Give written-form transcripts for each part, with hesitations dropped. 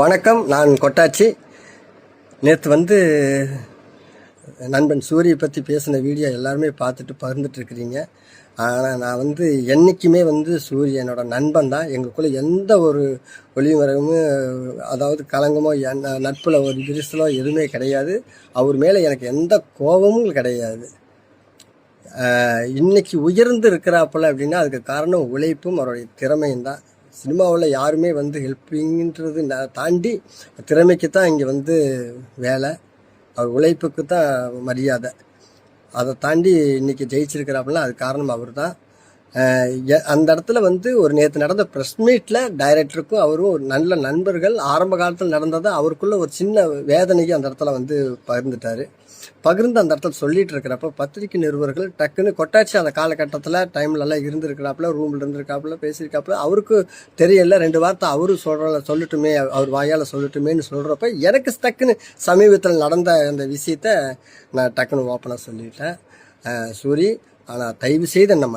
வணக்கம். நான் கொட்டாச்சி. நேற்று நண்பன் சூரியை பற்றி பேசின வீடியோ எல்லாருமே பார்த்துட்டு பகிர்ந்துட்டுருக்கிறீங்க. ஆனால் நான் என்றைக்குமே சூரிய என்னோட நண்பன் தான். எங்களுக்குள்ளே எந்த ஒரு ஒளிமறைவும், அதாவது களங்கமோ நட்பில் ஒரு விரிசலோ எதுவுமே கிடையாது. அவர் மேலே எனக்கு எந்த கோபமும் கிடையாது. இன்றைக்கி உயர்ந்து இருக்கிறாப்புல அப்படின்னா அதுக்கு காரணம் உழைப்பும் அவருடைய திறமையும் தான். சினிமாவில் யாருமே ஹெல்ப்பிங்கிறது தாண்டி திறமைக்கு தான் இங்கே வேலை, அவர் உழைப்புக்கு தான் மரியாதை. அதை தாண்டி இன்றைக்கி ஜெயிச்சிருக்கிறாப்புல அது காரணம் அவர் தான். அந்த இடத்துல ஒரு நேற்று நடந்த ப்ரெஸ் மீட்டில் டைரக்டருக்கும் அவரும் ஒரு நல்ல நண்பர்கள். ஆரம்ப காலத்தில் நடந்ததை அவருக்குள்ள ஒரு சின்ன வேதனைக்கு அந்த இடத்துல பகிர்ந்து அந்த இடத்துல சொல்லிட்டு இருக்கிறப்ப பத்திரிகை நிருபர்கள் டக்குன்னு கொட்டாச்சி அந்த காலகட்டத்தில் டைம்லலாம் இருந்திருக்கிறாப்புல, ரூமில் இருந்திருக்காப்புல, பேசியிருக்காப்புல. அவருக்கு தெரியல, 2 வார்த்தை அவரு சொல்லட்டுமே, அவர் வாயால் சொல்லட்டுமேன்னு சொல்கிறப்ப எனக்கு டக்குன்னு சமீபத்தில் நடந்த அந்த விஷயத்த நான் டக்குன்னு ஓப்பனாக சொல்லிட்டேன். சூரி, ஆனால் தயவு செய்து என்னை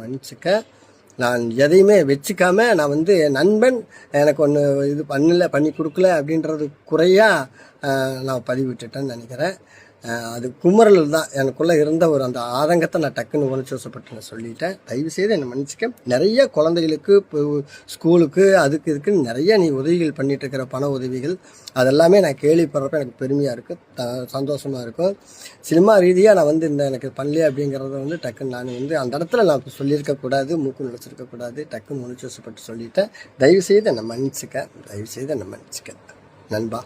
மன்னிச்சுக்க. நான் எதையுமே வச்சுக்காம நான் என் நண்பன் எனக்கு ஒன்று இது பண்ணி கொடுக்கல அப்படின்றது குறையாக நான் பதிவிட்டுட்டேன்னு நினைக்கிறேன். அது குமரல் தான். எனக்குள்ளே இருந்த அந்த ஆதங்கத்தை நான் டக்குன்னு உணர்ச்சிவசப்பட்டு நான் சொல்லிட்டேன். தயவுசெய்து என்னை மன்னிச்சிக்க. நிறைய குழந்தைகளுக்கு இப்போ ஸ்கூலுக்கு அதுக்கு இதுக்குன்னு நிறைய நீ உதவிகள் பண்ணிகிட்ருக்கிற பண உதவிகள் அதெல்லாமே நான் கேள்விப்படுறப்ப எனக்கு பெருமையாக இருக்குது, சந்தோஷமாக இருக்கும். சினிமா ரீதியாக நான் எனக்கு பண்ணலையே அப்படிங்கிறத டக்குன்னு நான் அந்த இடத்துல நான் சொல்லியிருக்கக்கூடாது, மூக்கு நினச்சிருக்கக்கூடாது. டக்குன்னு உணர்ச்சிவசப்பட்டு சொல்லிட்டேன். தயவுசெய்து என்னை மன்னிச்சிக்க நண்பா.